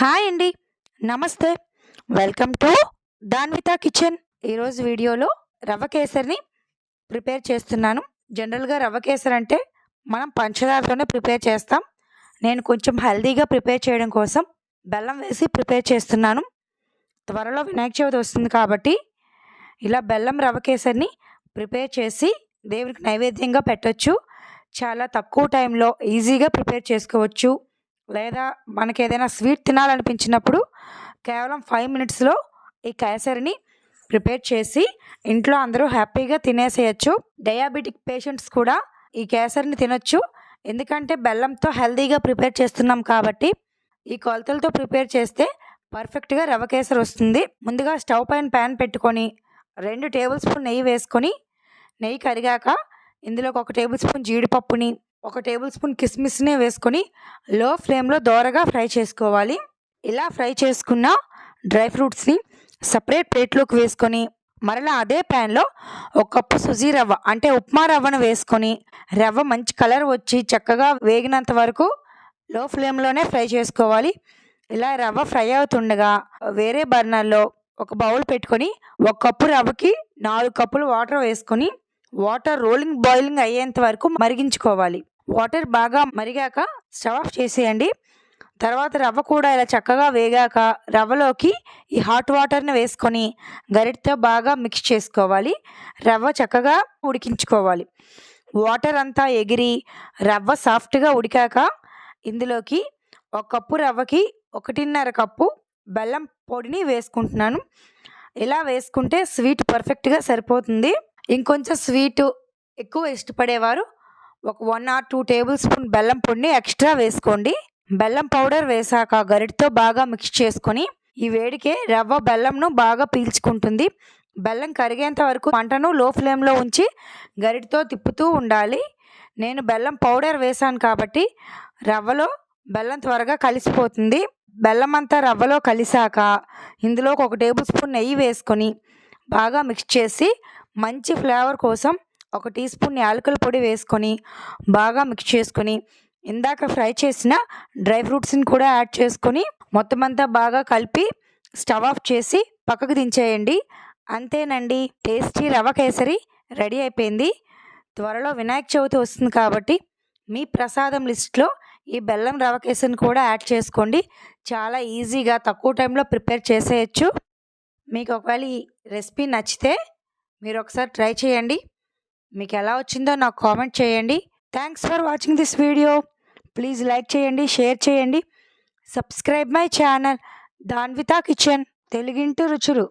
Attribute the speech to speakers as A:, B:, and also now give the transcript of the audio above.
A: Hi అండి. నమస్తే. Welcome to Danvitha kitchen. ఈరోజు వీడియోలో రవ్వ కేసరిని ప్రిపేర్ చేస్తున్నాను. జనరల్‌గా రవ్వ కేసరి అంటే మనం పంచదారతోనే ప్రిపేర్ చేస్తాం. నేను కొంచెం హెల్తీగా ప్రిపేర్ చేయడం కోసం బెల్లం వేసి ప్రిపేర్ చేస్తున్నాను. త్వరలో వినాయక చవితి వస్తుంది కాబట్టి ఇలా బెల్లం రవ్వ కేసరిని ప్రిపేర్ చేసి దేవుడికి నైవేద్యంగా పెట్టొచ్చు. చాలా తక్కువ టైంలో ఈజీగా ప్రిపేర్ చేసుకోవచ్చు. లేదా మనకేదైనా స్వీట్ తినాలనిపించినప్పుడు కేవలం 5 మినిట్స్‌లో ఈ కేసరిని ప్రిపేర్ చేసి ఇంట్లో అందరూ హ్యాపీగా తినేసేయొచ్చు. డయాబెటిక్ పేషెంట్స్ కూడా ఈ కేసరిని తినొచ్చు. ఎందుకంటే బెల్లంతో హెల్తీగా ప్రిపేర్ చేస్తున్నాం కాబట్టి ఈ కొలతలతో ప్రిపేర్ చేస్తే పర్ఫెక్ట్‌గా రవ్వ కేసరి వస్తుంది. ముందుగా స్టవ్ పైన ప్యాన్ పెట్టుకొని 2 టేబుల్ స్పూన్ నెయ్యి వేసుకొని నెయ్యి కరిగాక ఇందులోకి 1 టేబుల్ స్పూన్ జీడిపప్పుని, 1 టేబుల్ స్పూన్ కిస్మిస్ని వేసుకొని లో ఫ్లేమ్లో దోరగా ఫ్రై చేసుకోవాలి. ఇలా ఫ్రై చేసుకున్న డ్రై ఫ్రూట్స్ని సపరేట్ ప్లేట్లోకి వేసుకొని మరలా అదే ప్యాన్లో 1 కప్పు సుజీ రవ్వ అంటే ఉప్మా రవ్వను వేసుకొని రవ్వ మంచి కలర్ వచ్చి చక్కగా వేగినంత వరకు లో ఫ్లేమ్లోనే ఫ్రై చేసుకోవాలి. ఇలా రవ్వ ఫ్రై అవుతుండగా వేరే బర్నర్లో ఒక బౌల్ పెట్టుకొని 1 కప్పు రవ్వకి 4 కప్పులు వాటర్ వేసుకొని వాటర్ బాయిలింగ్ అయ్యేంత వరకు మరిగించుకోవాలి. వాటర్ బాగా మరిగాక స్టవ్ ఆఫ్ చేసేయండి. తర్వాత రవ్వ కూడా ఇలా చక్కగా వేగాక రవ్వలోకి ఈ హాట్ వాటర్ని వేసుకొని గరిటెతో బాగా మిక్స్ చేసుకోవాలి. రవ్వ చక్కగా ఉడికించుకోవాలి. వాటర్ అంతా ఎగిరి రవ్వ సాఫ్ట్గా ఉడికాక ఇందులోకి 1 కప్పు రవ్వకి 1.5 కప్పు బెల్లం పొడిని వేసుకుంటున్నాను. ఇలా వేసుకుంటే స్వీట్ పర్ఫెక్ట్గా సరిపోతుంది. ఇంకొంచెం స్వీటు ఎక్కువ ఇష్టపడేవారు ఒక 1 or 2 టేబుల్ స్పూన్ బెల్లం పొడిని ఎక్స్ట్రా వేసుకోండి. బెల్లం పౌడర్ వేసాక గరిటెతో బాగా మిక్స్ చేసుకొని ఈ వేడికే రవ్వ బెల్లంను బాగా పీల్చుకుంటుంది. బెల్లం కరిగేంత వరకు మంటను లో ఫ్లేమ్లో ఉంచి గరిటెతో తిప్పుతూ ఉండాలి. నేను బెల్లం పౌడర్ వేసాను కాబట్టి రవ్వలో బెల్లం త్వరగా కలిసిపోతుంది. బెల్లం అంతా రవ్వలో కలిసాక ఇందులోకి 1 టేబుల్ స్పూన్ నెయ్యి వేసుకొని బాగా మిక్స్ చేసి మంచి ఫ్లేవర్ కోసం 1 టీ స్పూన్ యాలకుల పొడి వేసుకొని బాగా మిక్స్ చేసుకొని ఇందాక ఫ్రై చేసిన డ్రై ఫ్రూట్స్ని కూడా యాడ్ చేసుకొని మొత్తం అంతా బాగా కలిపి స్టవ్ ఆఫ్ చేసి పక్కకు దించేయండి. అంతేనండి, టేస్టీ రవ్వ కేసరి రెడీ అయిపోయింది. త్వరలో వినాయక చవితి వస్తుంది కాబట్టి మీ ప్రసాదం లిస్ట్లో ఈ బెల్లం రవ్వ కేసరిని కూడా యాడ్ చేసుకోండి. చాలా ఈజీగా తక్కువ టైంలో ప్రిపేర్ చేసేయచ్చు. మీకు ఒకవేళ ఈ రెసిపీ నచ్చితే మీరు ఒకసారి ట్రై చేయండి. మీకు ఎలా వచ్చిందో నాకు కామెంట్ చేయండి. Thanks for watching this video. Please like చేయండి, షేర్ చేయండి. Subscribe my channel Danvitha kitchen తెలుగింటి రుచులు.